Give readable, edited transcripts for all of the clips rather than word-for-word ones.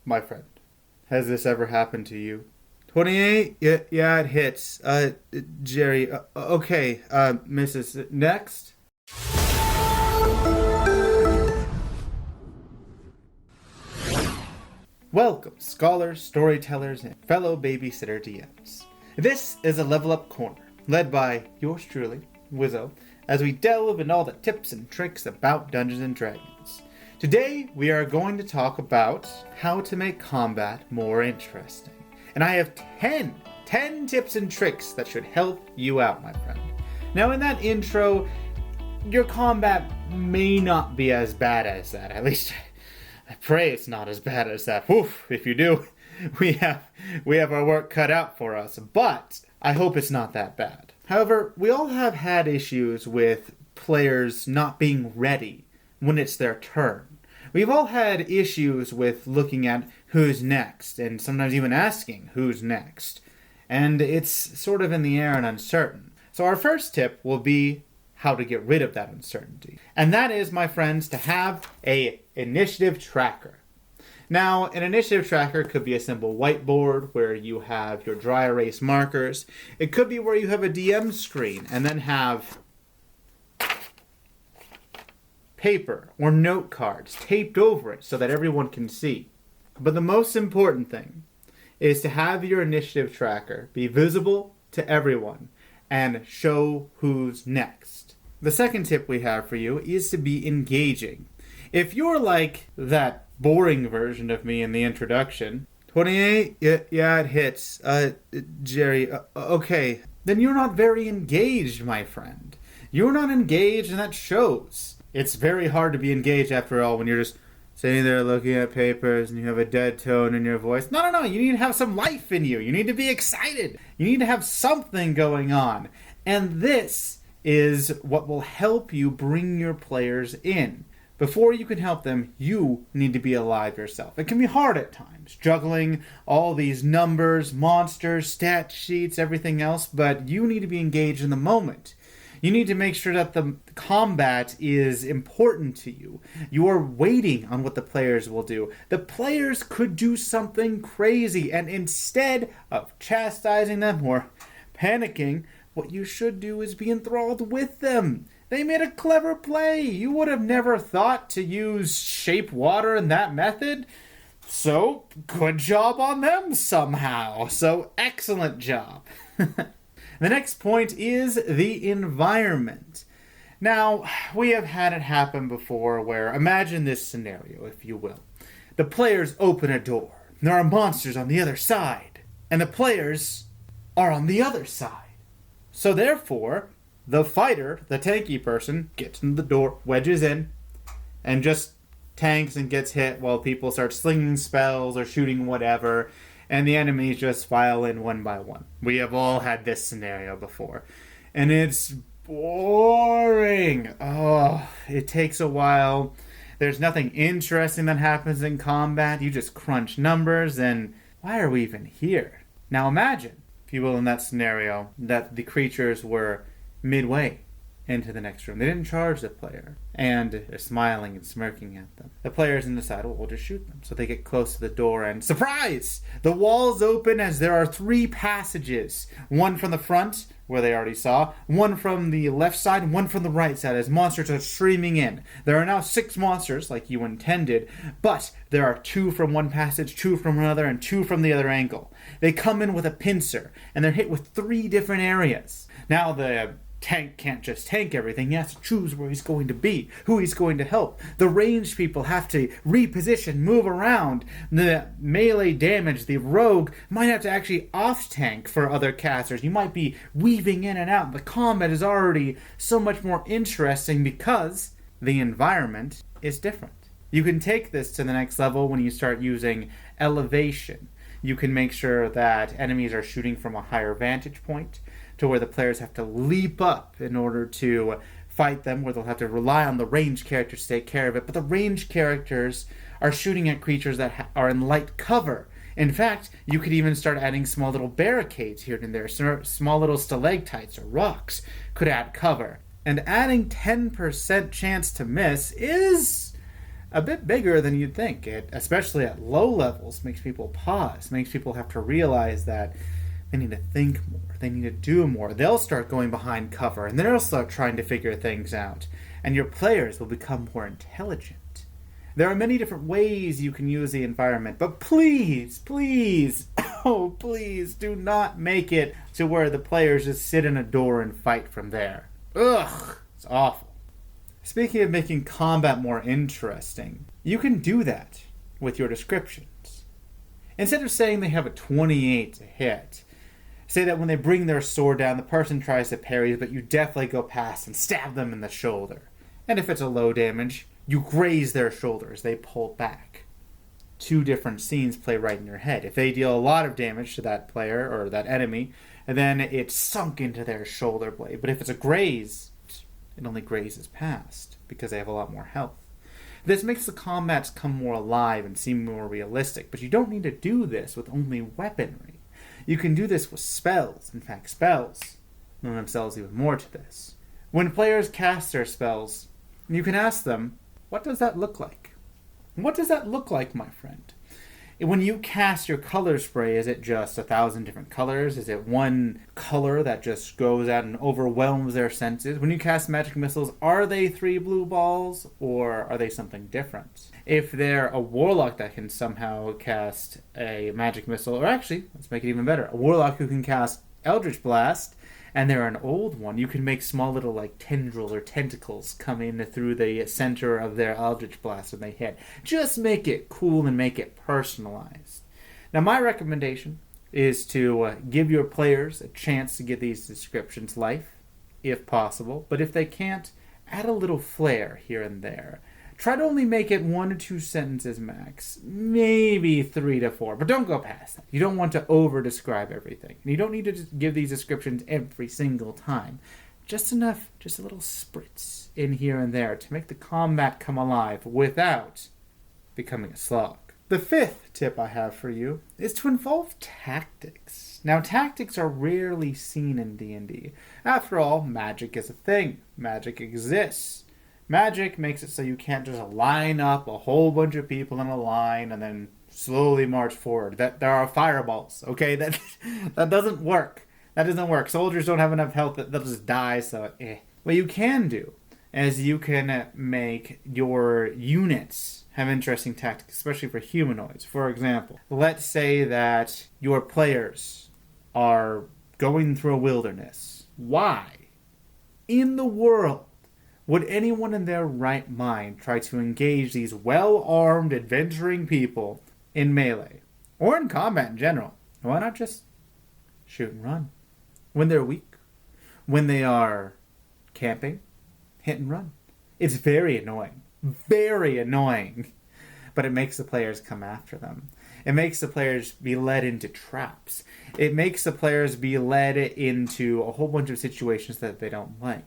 My friend, has this ever happened to you? 28? Yeah, it hits. Jerry. Okay, Mrs. Next. Welcome, scholars, storytellers, and fellow babysitter DMs. This is a Level Up Corner, led by yours truly, Wizo, as we delve into all the tips and tricks about Dungeons and Dragons. Today, we are going to talk about how to make combat more interesting. And I have 10 tips and tricks that should help you out, my friend. Now, in that intro, your combat may not be as bad as that. At least, I pray it's not as bad as that. Oof, if you do, we have our work cut out for us. But I hope it's not that bad. However, we all have had issues with players not being ready when it's their turn. We've all had issues with looking at who's next, and sometimes even asking who's next. And it's sort of in the air and uncertain. So our first tip will be how to get rid of that uncertainty. And that is, my friends, to have a initiative tracker. Now, an initiative tracker could be a simple whiteboard where you have your dry erase markers. It could be where you have a DM screen and then have paper or note cards taped over it so that everyone can see. But the most important thing is to have your initiative tracker be visible to everyone and show who's next. The second tip we have for you is to be engaging. If you're like that boring version of me in the introduction, 28? Yeah, it hits. Jerry, okay. Then you're not very engaged, my friend. You're not engaged, and that shows. It's very hard to be engaged, after all, when you're just sitting there looking at papers and you have a dead tone in your voice. No. You need to have some life in you. You need to be excited. You need to have something going on. And this is what will help you bring your players in. Before you can help them, you need to be alive yourself. It can be hard at times, juggling all these numbers, monsters, stat sheets, everything else, but you need to be engaged in the moment. You need to make sure that the combat is important to you. You are waiting on what the players will do. The players could do something crazy, and instead of chastising them or panicking, what you should do is be enthralled with them. They made a clever play. You would have never thought to use shape water in that method. So, good job on them somehow. So, excellent job. The next point is the environment. Now, we have had it happen before where, imagine this scenario, if you will. The players open a door. There are monsters on the other side. And the players are on the other side. So therefore, the fighter, the tanky person, gets in the door, wedges in, and just tanks and gets hit while people start slinging spells or shooting whatever, and the enemies just file in one by one. We have all had this scenario before. And it's boring. Oh, it takes a while. There's nothing interesting that happens in combat. You just crunch numbers, and why are we even here? Now imagine, if you will, in that scenario, that the creatures were midway into the next room. They didn't charge the player, and they're smiling and smirking at them. The players decide, well, we'll just shoot them. So they get close to the door, and surprise! The walls open as there are 3 passages. One from the front, where they already saw, one from the left side, and one from the right side, as monsters are streaming in. There are now 6 monsters, like you intended, but there are 2 from one passage, 2 from another, and 2 from the other angle. They come in with a pincer, and they're hit with 3 different areas. Now the tank can't just tank everything. He has to choose where he's going to be, who he's going to help. The ranged people have to reposition, move around. The melee damage, the rogue, might have to actually off-tank for other casters. You might be weaving in and out. The combat is already so much more interesting because the environment is different. You can take this to the next level when you start using elevation. You can make sure that enemies are shooting from a higher vantage point, to where the players have to leap up in order to fight them, where they'll have to rely on the ranged characters to take care of it. But the ranged characters are shooting at creatures that are in light cover. In fact, you could even start adding small little barricades here and there. Small little stalactites or rocks could add cover. And adding 10% chance to miss is a bit bigger than you'd think. It, especially at low levels, makes people pause, makes people have to realize that they need to think more, they need to do more. They'll start going behind cover, and they'll start trying to figure things out, and your players will become more intelligent. There are many different ways you can use the environment, but please, please, oh please, do not make it to where the players just sit in a door and fight from there. Ugh, it's awful. Speaking of making combat more interesting, you can do that with your descriptions. Instead of saying they have a 28 to hit, say that when they bring their sword down, the person tries to parry, but you definitely go past and stab them in the shoulder. And if it's a low damage, you graze their shoulders, they pull back. Two different scenes play right in your head. If they deal a lot of damage to that player or that enemy, and then it's sunk into their shoulder blade. But if it's a graze, it only grazes past because they have a lot more health. This makes the combats come more alive and seem more realistic, but you don't need to do this with only weaponry. You can do this with spells. In fact, spells lend themselves even more to this. When players cast their spells, you can ask them, what does that look like? What does that look like, my friend? When you cast your color spray, is it just 1,000 different colors? Is it one color that just goes out and overwhelms their senses? When you cast magic missiles, are they 3 blue balls, or are they something different? If they're a warlock that can somehow cast a magic missile, or actually, let's make it even better, a warlock who can cast Eldritch Blast, and they're an old one, you can make small little like tendrils or tentacles come in through the center of their Eldritch Blast when they hit. Just make it cool and make it personalized. Now my recommendation is to give your players a chance to give these descriptions life, if possible, but if they can't, add a little flair here and there. Try to only make it 1 to 2 sentences max, maybe 3 to 4, but don't go past that. You don't want to over-describe everything. And you don't need to just give these descriptions every single time. Just enough, just a little spritz in here and there to make the combat come alive without becoming a slog. The 5th tip I have for you is to involve tactics. Now, tactics are rarely seen in D&D. After all, magic is a thing. Magic exists. Magic makes it so you can't just line up a whole bunch of people in a line and then slowly march forward. That there are fireballs, okay? That doesn't work. That doesn't work. Soldiers don't have enough health that they'll just die, so What you can do is you can make your units have interesting tactics, especially for humanoids. For example, let's say that your players are going through a wilderness. Why in the world would anyone in their right mind try to engage these well-armed, adventuring people in melee? Or in combat in general? Why not just shoot and run? When they're weak, when they are camping, hit and run. It's very annoying. Very annoying. But it makes the players come after them. It makes the players be led into traps. It makes the players be led into a whole bunch of situations that they don't like.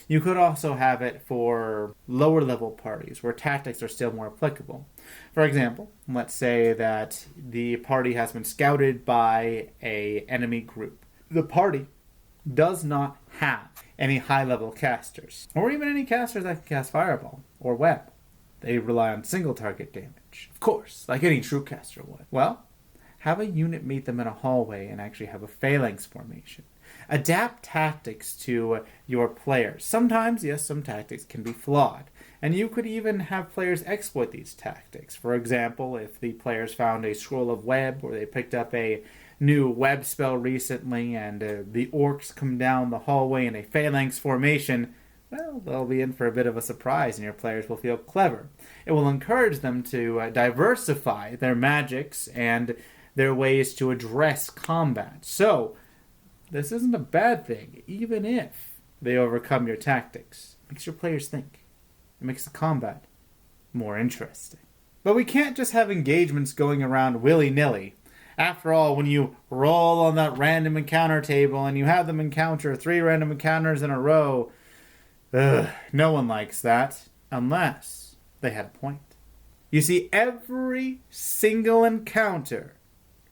You could also have it for lower level parties where tactics are still more applicable. For example, let's say that the party has been scouted by an enemy group. The party does not have any high level casters, or even any casters that can cast fireball or web. They rely on single target damage, of course, like any true caster would. Well, have a unit meet them in a hallway and actually have a phalanx formation. Adapt tactics to your players. Sometimes, yes, some tactics can be flawed. And you could even have players exploit these tactics. For example, if the players found a scroll of web or they picked up a new web spell recently and the orcs come down the hallway in a phalanx formation, well, they'll be in for a bit of a surprise and your players will feel clever. It will encourage them to diversify their magics and their ways to address combat. So, this isn't a bad thing, even if they overcome your tactics. It makes your players think. It makes the combat more interesting. But we can't just have engagements going around willy-nilly. After all, when you roll on that random encounter table and you have them encounter 3 random encounters in a row, no one likes that, unless they had a point. You see, every single encounter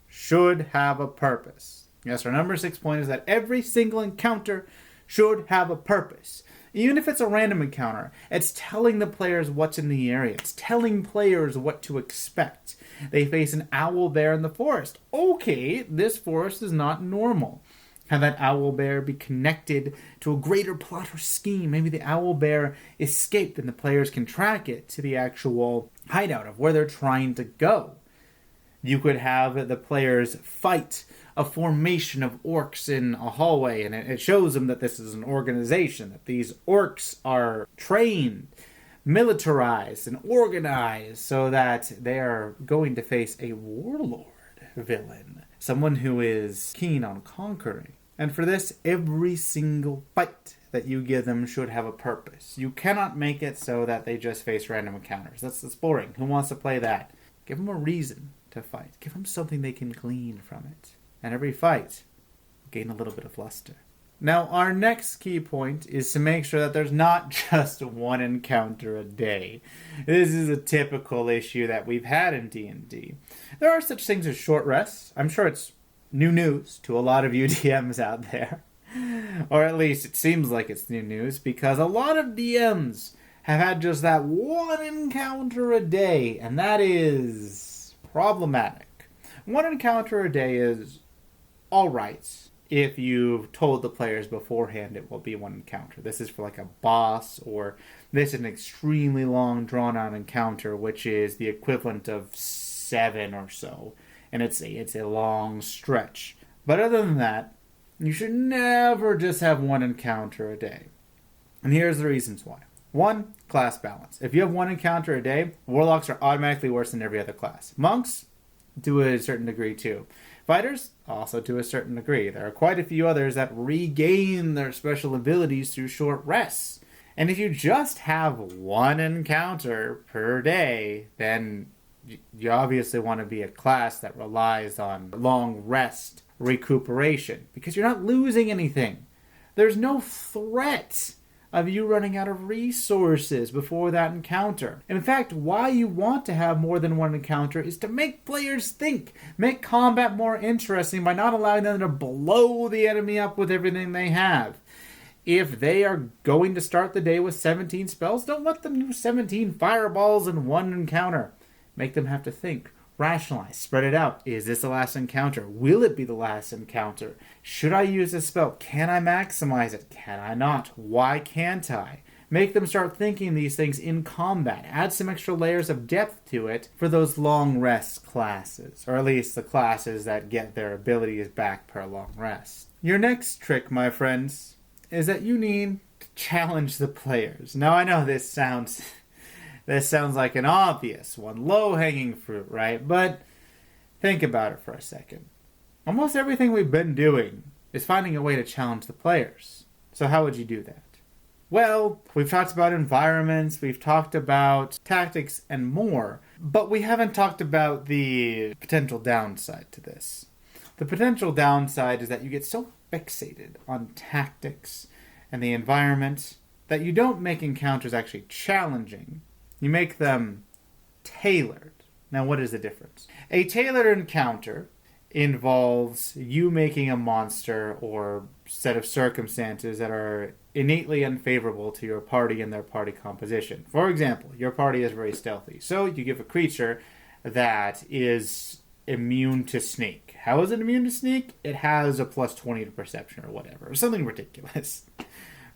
should have a purpose. Yes, our number 6 point is that every single encounter should have a purpose. Even if it's a random encounter, it's telling the players what's in the area. It's telling players what to expect. They face an owl bear in the forest. Okay, this forest is not normal. Have that owl bear be connected to a greater plot or scheme. Maybe the owl bear escaped and the players can track it to the actual hideout of where they're trying to go. You could have the players fight a formation of orcs in a hallway, and it shows them that this is an organization, that these orcs are trained, militarized, and organized so that they are going to face a warlord villain, someone who is keen on conquering. And for this, every single fight that you give them should have a purpose. You cannot make it so that they just face random encounters. That's boring. Who wants to play that? Give them a reason to fight. Give them something they can glean from it. And every fight will gain a little bit of luster. Now, our next key point is to make sure that there's not just one encounter a day. This is a typical issue that we've had in D&D. There are such things as short rests. I'm sure it's new news to a lot of you DMs out there. Or at least it seems like it's new news, because a lot of DMs have had just that one encounter a day, and that is problematic. One encounter a day is alright if you've told the players beforehand it will be one encounter. This is for like a boss, or this is an extremely long drawn out encounter, which is the equivalent of 7 or so. And it's a long stretch. But other than that, you should never just have one encounter a day. And here's the reasons why. 1, class balance. If you have one encounter a day, warlocks are automatically worse than every other class. Monks, to a certain degree too. Fighters, also to a certain degree. There are quite a few others that regain their special abilities through short rests. And if you just have one encounter per day, then you obviously want to be a class that relies on long rest recuperation, because you're not losing anything. There's no threat of you running out of resources before that encounter. In fact, why you want to have more than one encounter is to make players think, make combat more interesting by not allowing them to blow the enemy up with everything they have. If they are going to start the day with 17 spells, don't let them do 17 fireballs in one encounter. Make them have to think, rationalize, spread it out. Is this the last encounter? Will it be the last encounter? Should I use this spell? Can I maximize it? Can I not? Why can't I? Make them start thinking these things in combat. Add some extra layers of depth to it for those long rest classes, or at least the classes that get their abilities back per long rest. Your next trick, my friends, is that you need to challenge the players. Now, I know this sounds like an obvious one, low-hanging fruit, right? But think about it for a second. Almost everything we've been doing is finding a way to challenge the players. So how would you do that? Well, we've talked about environments, we've talked about tactics and more, but we haven't talked about the potential downside to this. The potential downside is that you get so fixated on tactics and the environment that you don't make encounters actually challenging. You make them tailored. Now, what is the difference? A tailored encounter involves you making a monster or set of circumstances that are innately unfavorable to your party and their party composition. For example, your party is very stealthy, so you give a creature that is immune to sneak. How is it immune to sneak? It has a plus 20 to perception or whatever, or something ridiculous.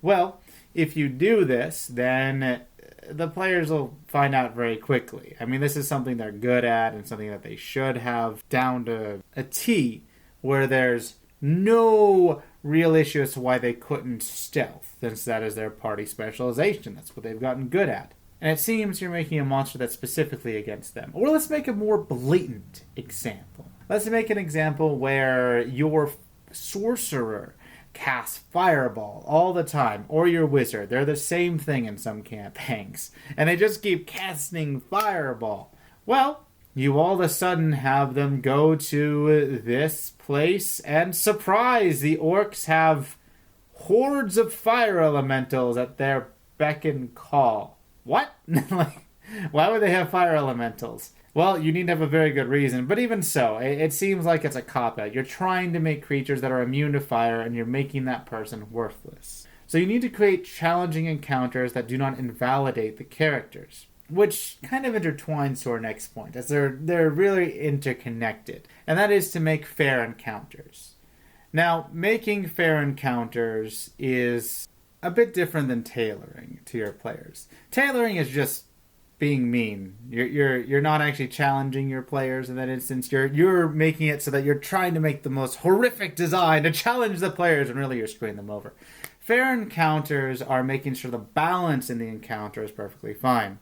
Well, if you do this, then the players will find out very quickly. I mean, this is something they're good at and something that they should have down to a T, where there's no real issue as to why they couldn't stealth, since that is their party specialization. That's what they've gotten good at. And it seems you're making a monster that's specifically against them. Or let's make a more blatant example. Let's make an example where your sorcerer casts fireball all the time, or your wizard. They're the same thing in some campaigns, and they just keep casting fireball. Well, you all of a sudden have them go to this place, and surprise, the orcs have hordes of fire elementals at their beck and call. What? Like, why would they have fire elementals? Well, you need to have a very good reason, but even so, it seems like it's a cop-out. You're trying to make creatures that are immune to fire, and you're making that person worthless. So you need to create challenging encounters that do not invalidate the characters, which kind of intertwines to our next point, as they're really interconnected, and that is to make fair encounters. Now, making fair encounters is a bit different than tailoring to your players. Tailoring is just being mean. You're not actually challenging your players in that instance. You're making it so that you're trying to make the most horrific design to challenge the players, and really you're screwing them over. Fair encounters are making sure the balance in the encounter is perfectly fine.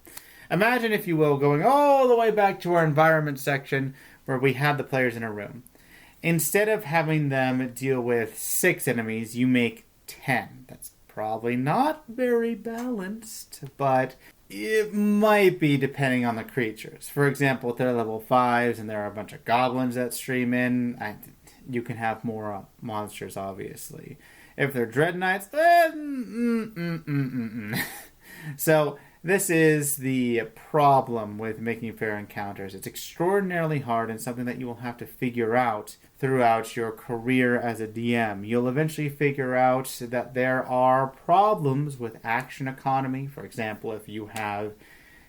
Imagine, if you will, going all the way back to our environment section where we had the players in a room. Instead of having them deal with 6 enemies, you make 10. That's probably not very balanced, but it might be depending on the creatures. For example, if they're level 5s and there are a bunch of goblins that stream in, you can have more monsters, obviously. If they're Dread Knights, So this is the problem with making fair encounters. It's extraordinarily hard and something that you will have to figure out throughout your career as a DM. You'll eventually figure out that there are problems with action economy. For example, if you have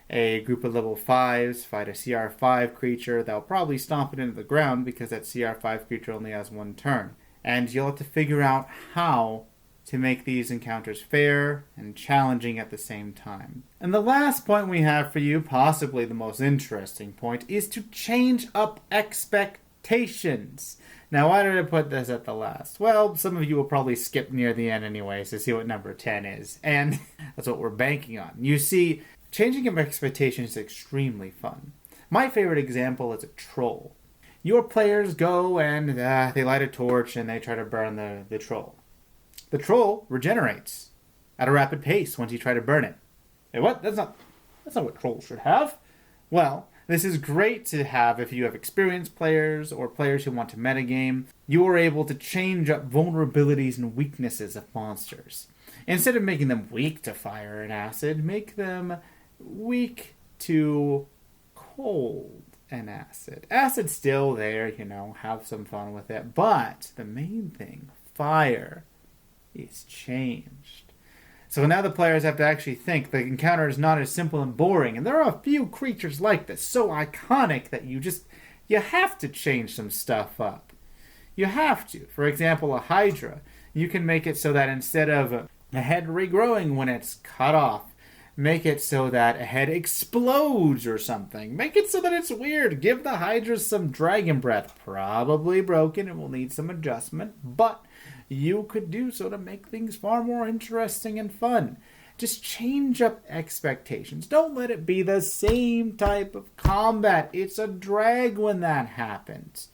a group of level 5s fight a CR5 creature, they'll probably stomp it into the ground because that CR5 creature only has 1 turn. And you'll have to figure out how to make these encounters fair and challenging at the same time. And the last point we have for you, possibly the most interesting point, is to change up expectations. Now, why did I put this at the last? Well, some of you will probably skip near the end anyways to see what number 10 is, and that's what we're banking on. You see, changing up expectations is extremely fun. My favorite example is a troll. Your players go and they light a torch and they try to burn the troll. The troll regenerates at a rapid pace once you try to burn it. Hey, what? That's not what trolls should have. Well, this is great to have if you have experienced players or players who want to metagame. You are able to change up vulnerabilities and weaknesses of monsters. Instead of making them weak to fire and acid, make them weak to cold and acid. Acid's still there, have some fun with it. But the main thing, fire, is changed. So now the players have to actually think the encounter is not as simple and boring, and there are a few creatures like this, so iconic that you have to change some stuff up. You have to. For example, a Hydra, you can make it so that instead of a head regrowing when it's cut off, make it so that a head explodes or something. Make it so that it's weird. Give the Hydra some dragon breath. Probably broken and will need some adjustment, but you could do so to make things far more interesting and fun. Just change up expectations. Don't let it be the same type of combat. It's a drag when that happens.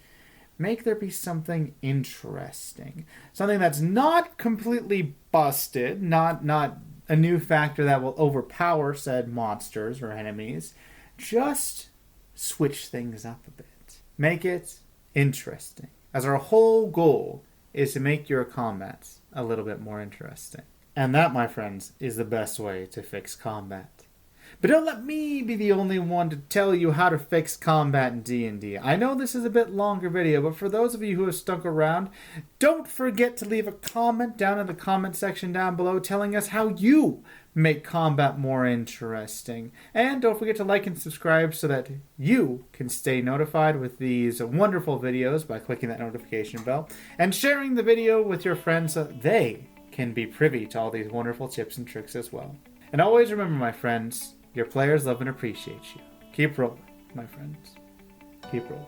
Make there be something interesting. Something that's not completely busted, not a new factor that will overpower said monsters or enemies. Just switch things up a bit. Make it interesting. As our whole goal is to make your combats a little bit more interesting. And that, my friends, is the best way to fix combat. But don't let me be the only one to tell you how to fix combat in D&D. I know this is a bit longer video, but for those of you who have stuck around, don't forget to leave a comment down in the comment section down below telling us how you make combat more interesting. And don't forget to like and subscribe so that you can stay notified with these wonderful videos by clicking that notification bell and sharing the video with your friends so that they can be privy to all these wonderful tips and tricks as well. And always remember, my friends, your players love and appreciate you. Keep rolling, my friends. Keep rolling.